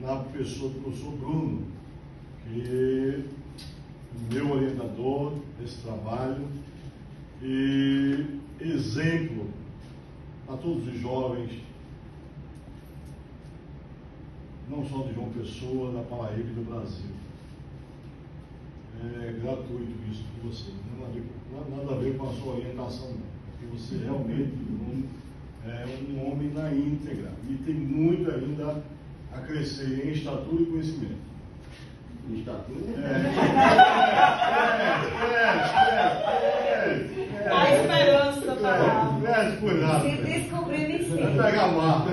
na pessoa do professor Bruno, que é meu orientador desse trabalho e exemplo a todos os jovens, não só de João Pessoa, da Paraíba e do Brasil. É gratuito isso por você, nada a ver com a sua orientação, não, porque você realmente é um homem na íntegra e tem muito ainda a crescer em estatura e conhecimento. Em estatura? A esperança da palavra. Cuidado. Se descobrir em si. Pega a marca.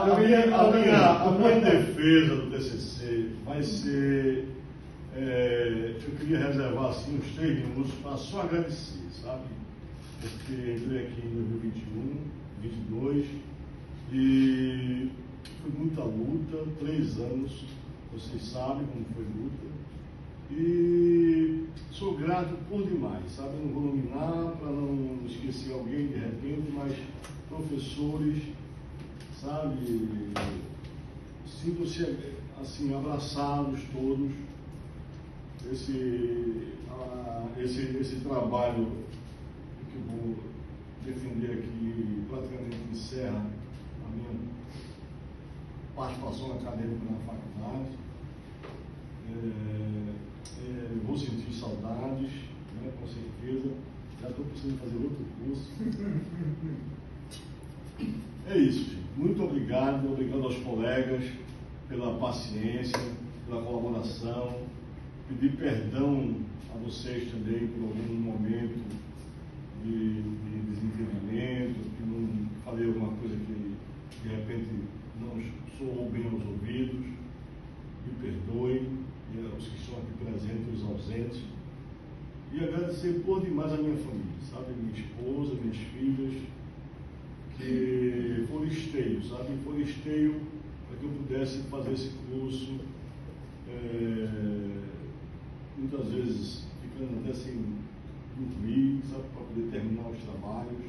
A minha defesa do TCC vai ser... eu queria reservar assim, uns 3 minutos para só agradecer, sabe? Porque entrei aqui em 2021, 2022 e foi muita luta, 3 anos, vocês sabem como foi luta. E sou grato por demais, sabe? Não vou nominar para não esquecer alguém de repente, mas professores, sabe? Sinto-se assim, abraçados todos. Esse trabalho que eu vou defender aqui praticamente encerra a minha participação acadêmica na faculdade. Vou sentir saudades, né, com certeza. Já estou precisando fazer outro curso. É isso, gente. Muito obrigado aos colegas pela paciência, pela colaboração. Pedir perdão a vocês também por algum momento de desentendimento, que não falei alguma coisa que de repente não soou bem aos ouvidos. Me perdoem, e aos que estão aqui presentes, os ausentes. E agradecer por demais a minha família, sabe? Minha esposa, minhas filhas, que foram esteio, sabe? Foram esteio para que eu pudesse fazer esse curso. Muitas vezes ficando até sem dormir, sabe, para poder terminar os trabalhos,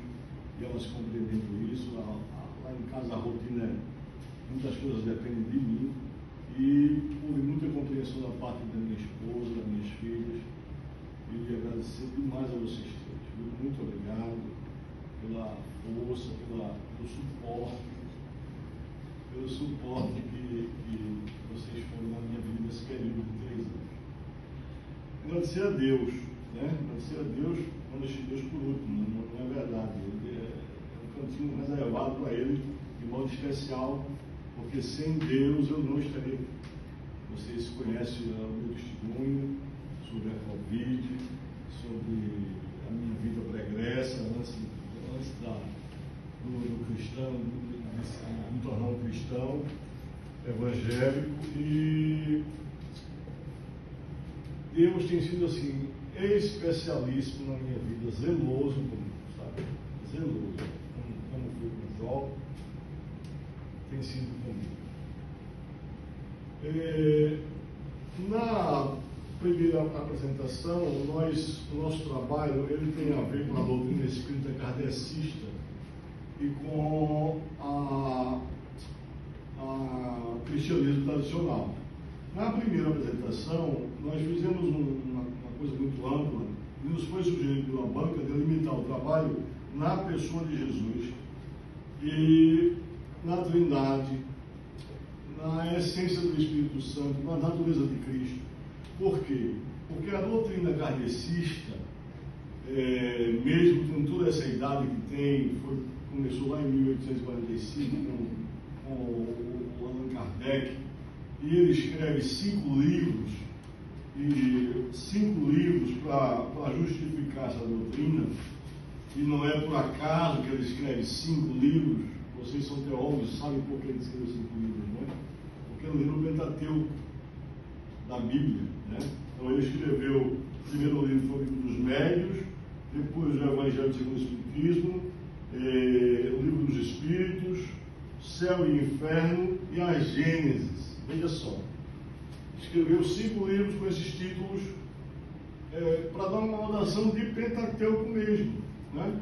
e elas compreendendo isso. Lá em casa a rotina, muitas coisas dependem de mim, e houve muita compreensão da parte da minha esposa, das minhas filhas, e agradecer demais a vocês todos. Muito obrigado pela força, pelo suporte que vocês foram na minha vida nesse período de 3 anos. Agradecer a Deus, né? Agradecer a Deus, não deixei Deus por último, não é verdade. Ele é um cantinho reservado para Ele, de modo especial, porque sem Deus eu não estaria aqui. Vocês conhecem o meu testemunho sobre a Covid, sobre a minha vida pregressa, antes do cristão, de me tornar um cristão evangélico, e Deus tem sido assim, especialíssimo na minha vida, zeloso comigo, sabe? Zeloso, como foi com o Jó, tem sido comigo. Na primeira apresentação, o nosso trabalho ele tem a ver com a doutrina espírita kardecista e com a cristianismo tradicional. Na primeira apresentação, nós fizemos uma coisa muito ampla e nos foi sugerido pela banca delimitar o trabalho na pessoa de Jesus e na Trindade, na essência do Espírito Santo, na natureza de Cristo. Por quê? Porque a doutrina kardecista, mesmo com toda essa idade que tem, começou lá em 1845 com o Allan Kardec, e ele escreve 5 livros, e 5 livros para justificar essa doutrina, e não é por acaso que ele escreve 5 livros. Vocês são teólogos, sabem por que ele escreveu 5 livros, não é? Porque no livro Pentateuco da Bíblia, né? Então ele escreveu, o primeiro livro foi o livro dos Médios, depois o Evangelho segundo o Espiritismo, o livro dos Espíritos, Céu e Inferno e a Gênesis. Veja só, escreveu 5 livros com esses títulos para dar uma noção de Pentateuco mesmo, né?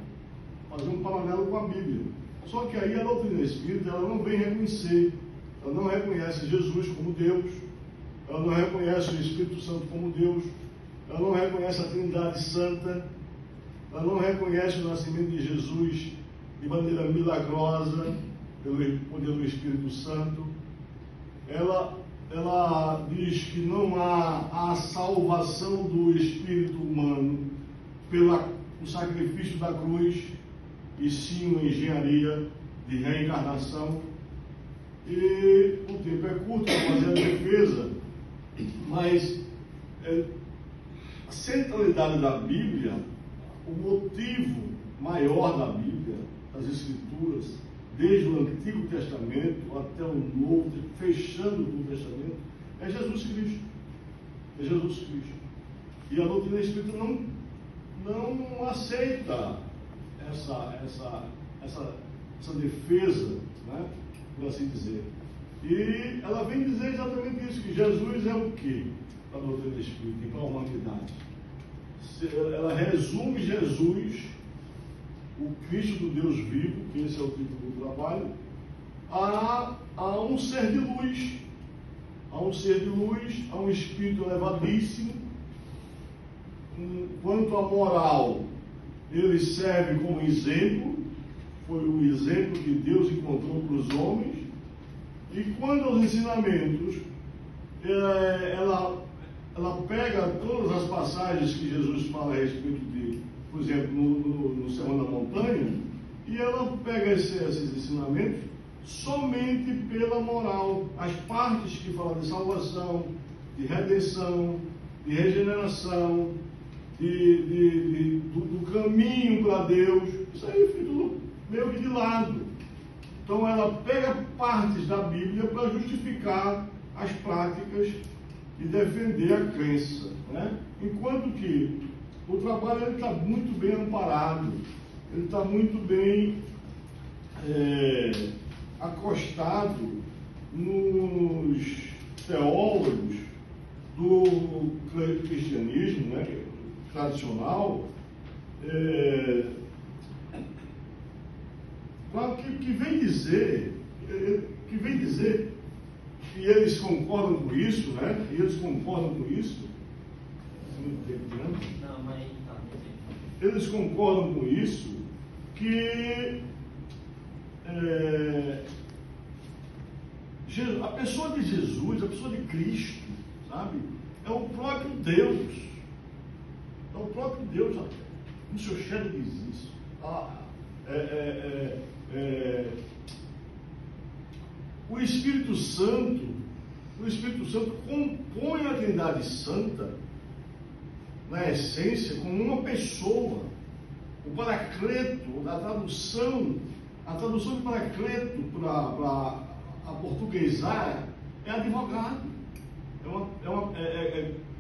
Fazer um paralelo com a Bíblia. Só que aí a doutrina espírita ela não vem reconhecer, ela não reconhece Jesus como Deus, ela não reconhece o Espírito Santo como Deus, ela não reconhece a Trindade Santa, ela não reconhece o nascimento de Jesus de maneira milagrosa, pelo poder do Espírito Santo. Ela diz que não há a salvação do espírito humano pelo sacrifício da cruz, e sim uma engenharia de reencarnação. E o tempo é curto para fazer a defesa, mas a centralidade da Bíblia, o motivo maior da Bíblia, das Escrituras, desde o Antigo Testamento até o Novo, fechando o Novo Testamento, é Jesus Cristo. É Jesus Cristo. E a doutrina espírita não aceita essa defesa, né, por assim dizer. E ela vem dizer exatamente isso, que Jesus é o quê? Para a doutrina espírita e para a humanidade. Ela resume Jesus, o Cristo do Deus vivo, que esse é o título do trabalho, a um ser de luz, a um espírito elevadíssimo. Quanto à moral, ele serve como exemplo, foi o exemplo que Deus encontrou para os homens. E quanto aos ensinamentos, ela pega todas as passagens que Jesus fala a respeito de, por exemplo, no Sermão da Montanha, e ela pega esses ensinamentos somente pela moral. As partes que falam de salvação, de redenção, de regeneração, do caminho para Deus, isso aí fica tudo meio que de lado. Então ela pega partes da Bíblia para justificar as práticas e defender a crença, né? Enquanto que o trabalho está muito bem amparado, ele está muito bem acostado nos teólogos do cristianismo, né, tradicional, que vem dizer que eles concordam com isso, né? E eles concordam com isso. Eles concordam com isso, que a pessoa de Jesus, a pessoa de Cristo, sabe? É o próprio Deus. É o próprio Deus. O seu chefe diz isso. O Espírito Santo compõe a Trindade Santa na essência como uma pessoa. O Paracleto, a tradução de Paracleto para portuguesar é advogado.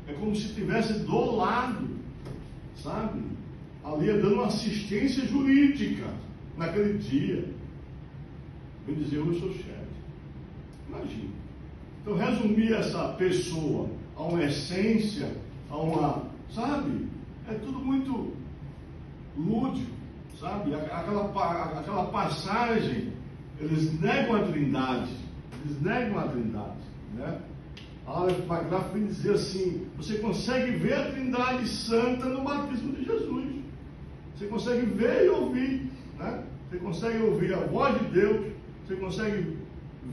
É como se estivesse do lado, sabe? Ali dando assistência jurídica naquele dia. Vem dizer, eu sou chefe. Imagina. Então, resumir essa pessoa a uma essência, a uma, sabe? É tudo muito lúdico, sabe? Aquela passagem, eles negam a Trindade, né? A Aleph Magraf vem dizer assim: você consegue ver a Trindade Santa no batismo de Jesus. Você consegue ver e ouvir, né? Você consegue ouvir a voz de Deus, você consegue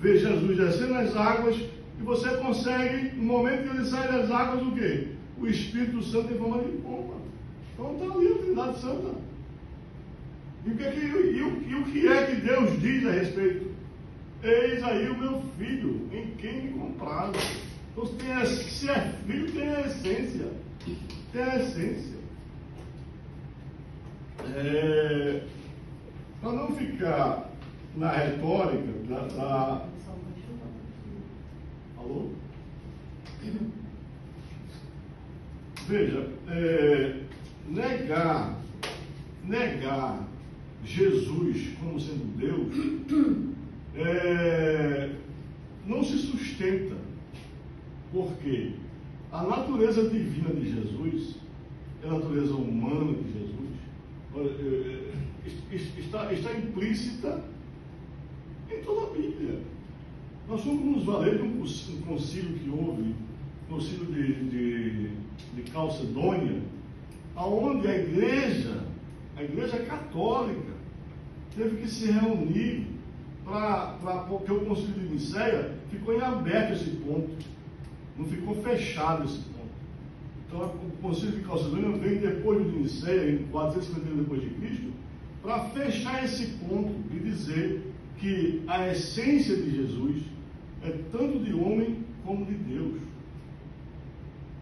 ver Jesus descendo nas águas, e você consegue, no momento que ele sai das águas, o quê? O Espírito Santo em forma de pomba. Então está ali a Trindade Santa. E o que é que Deus diz a respeito? Eis aí o meu filho, em quem me compraram. Então, se é filho, tem a essência. Tem a essência. Para não ficar na retórica Alô? Veja, negar Jesus como sendo Deus não se sustenta, porque a natureza divina de Jesus e a natureza humana de Jesus está implícita Nós fomos nos valer de um concílio que houve, concílio de Calcedônia, aonde a igreja católica, teve que se reunir porque o concílio de Nicéia ficou em aberto esse ponto, não ficou fechado esse ponto. Então, o concílio de Calcedônia vem depois de Nicéia, em 450 anos depois de Cristo, para fechar esse ponto e dizer que a essência de Jesus é tanto de homem como de Deus.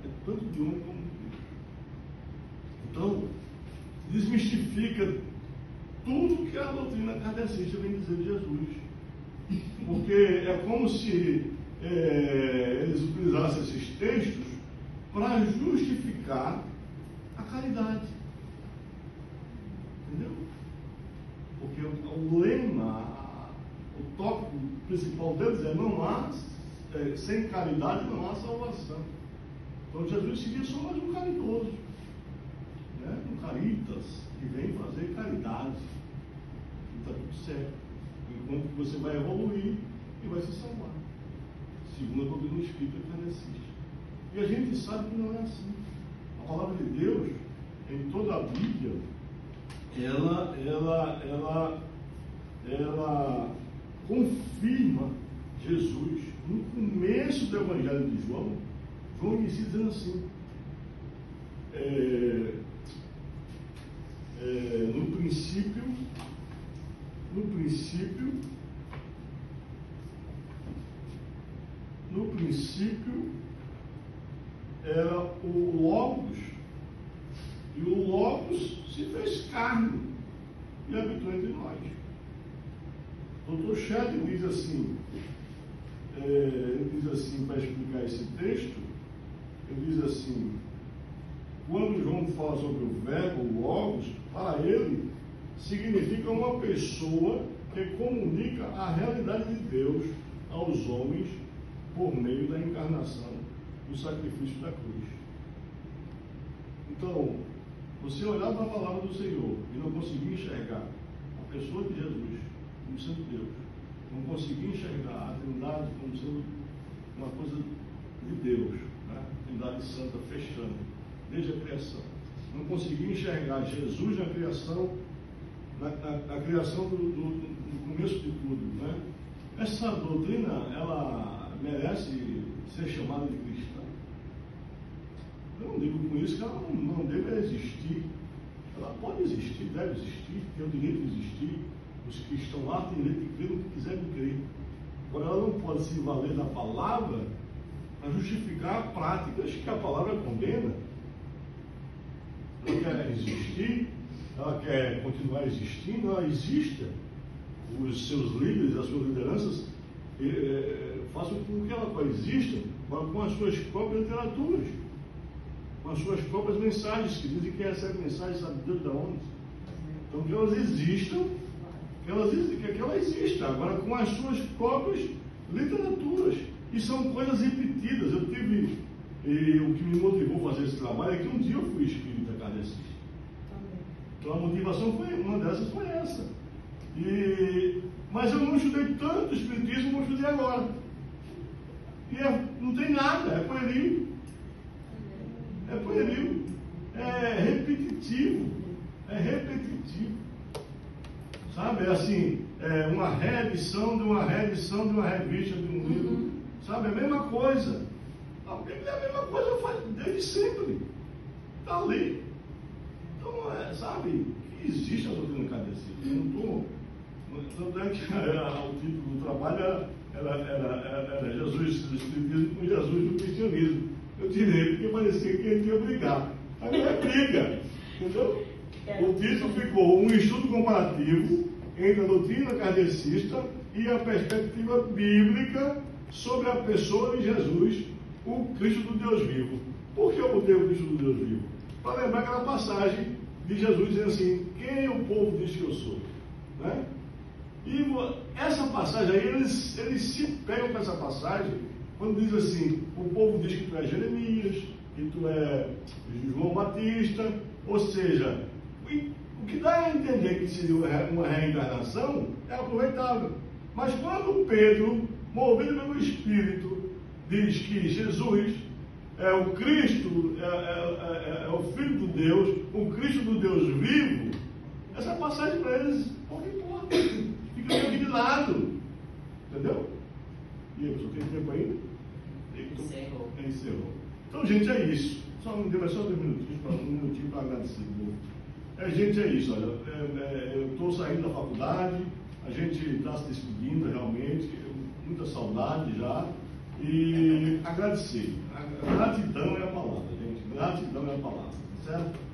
É tanto de homem como de Deus. Então, desmistifica tudo que a doutrina kardecista vem dizer de Jesus. Porque é como se eles utilizassem esses textos para justificar a caridade. Entendeu? Porque o lema, o tópico principal deles é: não há, sem caridade não há salvação. Então Jesus seria só mais um caridoso, né? Um caritas que vem fazer caridade. E está tudo certo. Enquanto que você vai evoluir e vai se salvar, segundo a doutrina espírita kardecista. E a gente sabe que não é assim. A palavra de Deus, em toda a Bíblia, ela confirma Jesus. No começo do Evangelho de João, João inicia dizendo assim: no princípio era o Logos, e o Logos se fez carne e habitou entre nós. Dr. Shedd diz assim, para explicar esse texto, ele diz assim: quando João fala sobre o verbo, o Logos, para ele significa uma pessoa que comunica a realidade de Deus aos homens por meio da encarnação, do sacrifício da cruz. Então, você olhar para a palavra do Senhor e não conseguir enxergar a pessoa de Jesus como sendo Deus, não conseguir enxergar a Trindade como sendo uma coisa de Deus, né? A Trindade Santa fechando desde a criação, não conseguir enxergar Jesus na criação, na criação do começo de tudo, né? Essa doutrina, ela merece ser chamada de cristã. Eu não digo com isso que ela não deve existir. Ela pode existir, deve existir, tem o direito de existir. Os que estão lá têm o direito de crer no que quiserem crer. Agora, ela não pode se valer da palavra para justificar práticas que a palavra condena. Ela quer existir, ela quer continuar existindo, ela exista. Os seus líderes, as suas lideranças, façam com que ela coexista com as suas próprias literaturas, com as suas próprias mensagens, que dizem que recebem mensagens, sabe Deus de onde? Então, que elas existam, que ela exista, agora com as suas próprias literaturas. E são coisas repetidas. O que me motivou a fazer esse trabalho é que um dia eu fui espírita kardecista. Então a motivação uma dessas foi essa. Mas eu não estudei tanto espiritismo como eu estudei agora. E não tem nada, é pueril. É pueril. É repetitivo. Sabe? É assim, uma reedição de uma reedição de uma revista, de um livro. Sabe? É a mesma coisa. A Bíblia é a mesma coisa, eu faço desde sempre. Está ali. Então, sabe, que existe a doutrina kardecista. Eu não estou. Tanto é que o título do trabalho era Jesus do Espiritismo com Jesus do Cristianismo. Eu tirei porque parecia que ele ia brigar. Mas não é briga. Entendeu? O título ficou: um estudo comparativo entre a doutrina kardecista e a perspectiva bíblica sobre a pessoa de Jesus, o Cristo do Deus vivo. Por que eu botei o Cristo do Deus vivo? Para lembrar aquela passagem de Jesus dizendo assim: quem o povo diz que eu sou? Né? E essa passagem aí, eles se pegam com essa passagem quando diz assim: o povo diz que tu é Jeremias, que tu é João Batista, ou seja, o que dá a entender que seria uma reencarnação é aproveitável. Mas quando Pedro movido pelo Espírito, diz que Jesus é o Cristo, é o Filho de Deus, o Cristo do Deus vivo, essa passagem para eles pouco importa. Fica meio aqui de lado. Entendeu? E aí, pessoal, tem tempo ainda? Encerrou. Então, gente, é isso. Só 2 minutinhos para agradecer. Gente, é isso. Olha, eu estou saindo da faculdade, a gente está se despedindo realmente, muita saudade já. E agradecer. A gratidão é a palavra, gente. Gratidão é a palavra, certo?